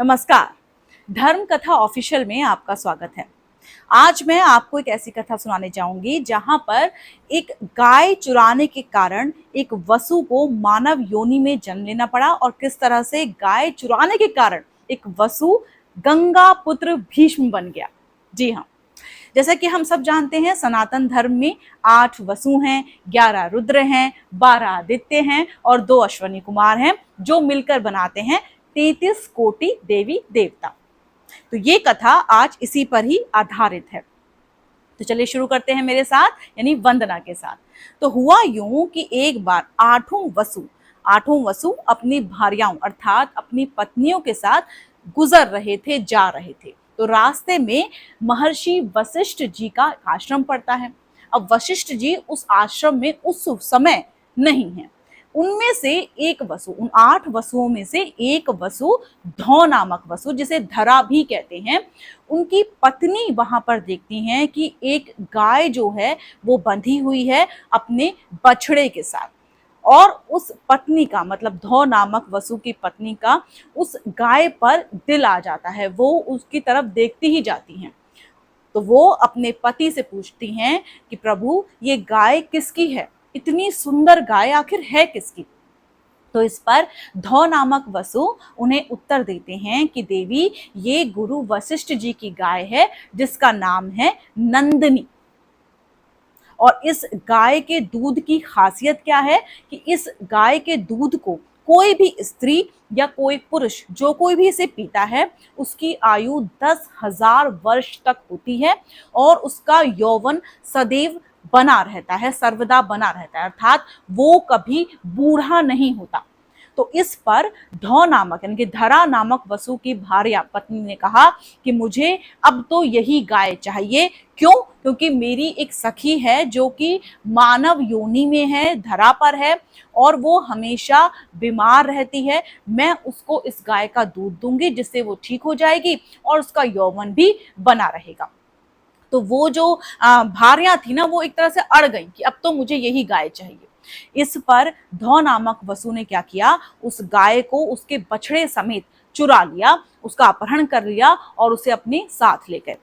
नमस्कार। धर्म कथा ऑफिशियल में आपका स्वागत है। आज मैं आपको एक ऐसी कथा सुनाने जाऊंगी जहां पर एक गाय चुराने के कारण एक वसु को मानव योनि में जन्म लेना पड़ा और किस तरह से गाय चुराने के कारण एक वसु गंगा पुत्र भीष्म बन गया। जी हाँ, जैसा कि हम सब जानते हैं, सनातन धर्म में 8 वसु हैं, 11 रुद्र हैं, 12 आदित्य हैं और 2 अश्वनी कुमार हैं, जो मिलकर बनाते हैं 33 कोटि देवी देवता। तो ये कथा आज इसी पर ही आधारित है। तो चलिए शुरू करते हैं मेरे साथ, यानी वंदना के साथ। तो हुआ यूं कि एक बार आठों वसु अपनी भार्याओं अर्थात अपनी पत्नियों के साथ गुजर रहे थे, जा रहे थे। तो रास्ते में महर्षि वशिष्ठ जी का आश्रम पड़ता है। अब वशिष्ठ जी उस आश्रम में उस समय नहीं है। उनमें से एक वसु, उन 8 वसुओं में से एक वसु, धौ नामक वसु, जिसे धरा भी कहते हैं, उनकी पत्नी वहां पर देखती हैं कि एक गाय जो है वो बंधी हुई है अपने बछड़े के साथ। और उस पत्नी का, मतलब धौ नामक वसु की पत्नी का उस गाय पर दिल आ जाता है, वो उसकी तरफ देखती ही जाती हैं। तो वो अपने पति से पूछती हैं कि प्रभु, ये गाय किसकी है? इतनी सुंदर गाय आखिर है किसकी? तो इस पर धौ नामक वसु उन्हें उत्तर देते हैं कि देवी, ये गुरु वशिष्ठ जी की गाय है, जिसका नाम है नंदिनी। और इस गाय के दूध की खासियत क्या है कि इस गाय के दूध को कोई भी स्त्री या कोई पुरुष, जो कोई भी इसे पीता है, उसकी आयु 10,000 वर्ष तक होती है और उसका यौवन सदैव बना रहता है, सर्वदा बना रहता है, अर्थात वो कभी बूढ़ा नहीं होता। तो इस पर धौ नामक यानी कि धरा नामक वसु की भार्या पत्नी ने कहा कि मुझे अब तो यही गाय चाहिए। क्यों? क्योंकि मेरी एक सखी है जो कि मानव योनि में है, धरा पर है, और वो हमेशा बीमार रहती है। मैं उसको इस गाय का दूध दूंगी, जिससे वो ठीक हो जाएगी और उसका यौवन भी बना रहेगा। तो वो जो भार्या थी ना, वो एक तरह से अड़ गई कि अब तो मुझे यही गाय चाहिए। इस पर धौ नामक वसु ने क्या किया, उस गाय को उसके बछड़े समेत चुरा लिया, उसका अपहरण कर लिया और उसे अपने साथ ले गए।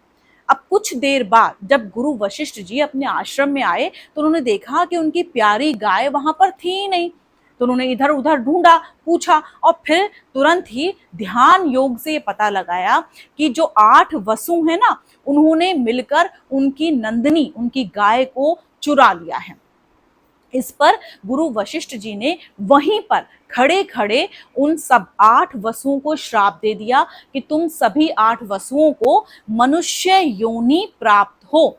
अब कुछ देर बाद जब गुरु वशिष्ठ जी अपने आश्रम में आए तो उन्होंने देखा कि उनकी प्यारी गाय वहां पर थी ही नहीं। तो उन्होंने इधर उधर ढूंढा, पूछा और फिर तुरंत ही ध्यान योग से ये पता लगाया कि जो 8 वसु हैं ना, उन्होंने मिलकर उनकी नंदिनी, उनकी गाय को चुरा लिया है। इस पर गुरु वशिष्ठ जी ने वहीं पर खड़े खड़े उन सब 8 वसुओं को श्राप दे दिया कि तुम सभी 8 वसुओं को मनुष्य योनि प्राप्त हो।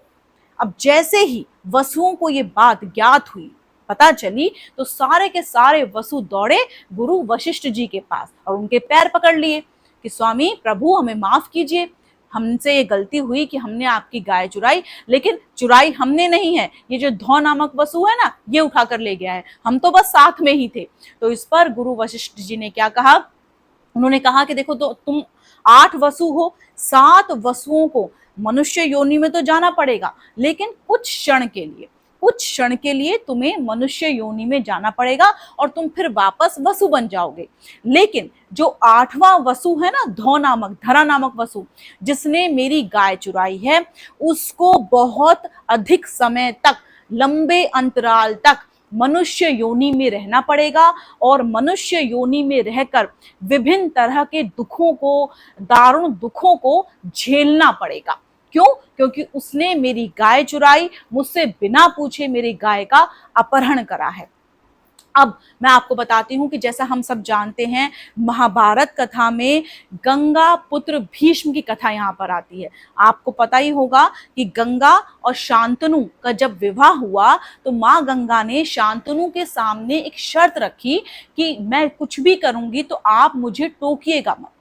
अब जैसे ही वसुओं को ये बात ज्ञात हुई, पता चली, तो सारे के सारे वसु दौड़े गुरु वशिष्ठ जी के पास और उनके पैर पकड़ लिए कि स्वामी प्रभु, हमें माफ कीजिए, हमसे ये गलती हुई कि हमने आपकी गाय चुराई, लेकिन चुराई हमने नहीं है, ये जो धौ नामक वसु है ना, ये उठा कर ले गया है, हम तो बस साथ में ही थे। तो इस पर गुरु वशिष्ठ जी ने क्या कहा, उन्होंने कहा कि देखो, तो तुम 8 वसु हो, 7 वसुओं को मनुष्य योनि में तो जाना पड़ेगा, लेकिन कुछ क्षण के लिए तुम्हें मनुष्य योनि में जाना पड़ेगा और तुम फिर वापस वसु बन जाओगे। लेकिन जो 8वां वसु है ना, धरा नामक वसु, जिसने मेरी गाय चुराई है, उसको बहुत अधिक समय तक, लंबे अंतराल तक मनुष्य योनि में रहना पड़ेगा और मनुष्य योनि में रहकर विभिन्न तरह के दुखों को, दारुण दुखों को झेलना पड़ेगा। क्यों? क्योंकि उसने मेरी गाय चुराई, मुझसे बिना पूछे मेरी गाय का अपहरण करा है। अब मैं आपको बताती हूँ कि जैसा हम सब जानते हैं, महाभारत कथा में गंगा पुत्र भीष्म की कथा यहाँ पर आती है। आपको पता ही होगा कि गंगा और शांतनु का जब विवाह हुआ तो माँ गंगा ने शांतनु के सामने एक शर्त रखी कि मैं कुछ भी करूंगी तो आप मुझे टोकिएगा मत।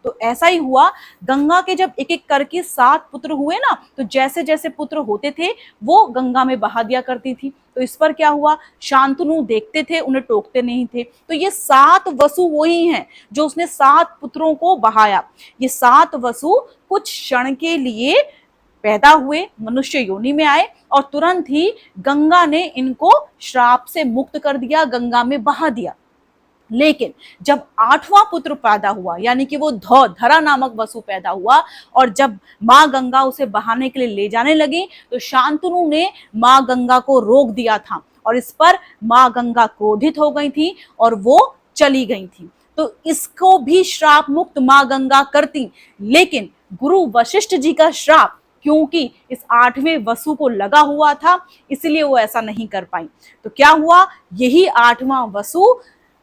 तो ऐसा ही हुआ, गंगा के जब एक एक करके 7 पुत्र हुए ना, तो जैसे जैसे पुत्र होते थे वो गंगा में बहा दिया करती थी। तो इस पर क्या हुआ, शांतनु देखते थे, उन्हें टोकते नहीं थे। तो ये 7 वसु वही हैं जो उसने 7 पुत्रों को बहाया। ये 7 वसु कुछ क्षण के लिए पैदा हुए, मनुष्य योनि में आए और तुरंत ही गंगा ने इनको श्राप से मुक्त कर दिया, गंगा में बहा दिया। लेकिन जब 8वां पुत्र पैदा हुआ, यानी कि वो धरा नामक वसु पैदा हुआ, और जब माँ गंगा उसे बहाने के लिए ले जाने लगी तो शांतनु ने माँ गंगा को रोक दिया था, और इस पर माँ गंगा क्रोधित हो गई थी और वो चली गई थी। तो इसको भी श्राप मुक्त माँ गंगा करती, लेकिन गुरु वशिष्ठ जी का श्राप क्योंकि इस 8वें वसु को लगा हुआ था, इसलिए वो ऐसा नहीं कर पाई। तो क्या हुआ, यही 8वां वसु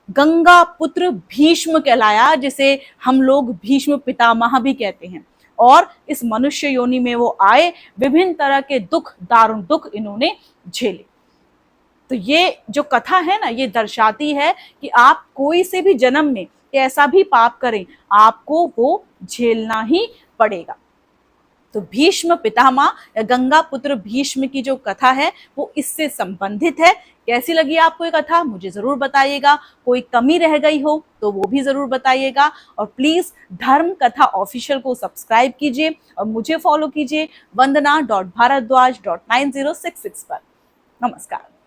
गंगा पुत्र भीष्म कहलाया, जिसे हम लोग भीष्म पितामह भी कहते हैं। और इस मनुष्य योनि में वो आए, विभिन्न तरह के दुख, दारुण दुख इन्होंने झेले। तो ये जो कथा है ना, ये दर्शाती है कि आप कोई से भी जन्म में कैसा भी पाप करें, आपको वो झेलना ही पड़ेगा। तो भीष्म पितामह या गंगा पुत्र भीष्म की जो कथा है वो इससे संबंधित है। कैसी लगी आपको ये कथा, मुझे जरूर बताइएगा। कोई कमी रह गई हो तो वो भी जरूर बताइएगा। और प्लीज धर्म कथा ऑफिशियल को सब्सक्राइब कीजिए और मुझे फॉलो कीजिए वंदना.भारद्वाज.9066 पर। नमस्कार।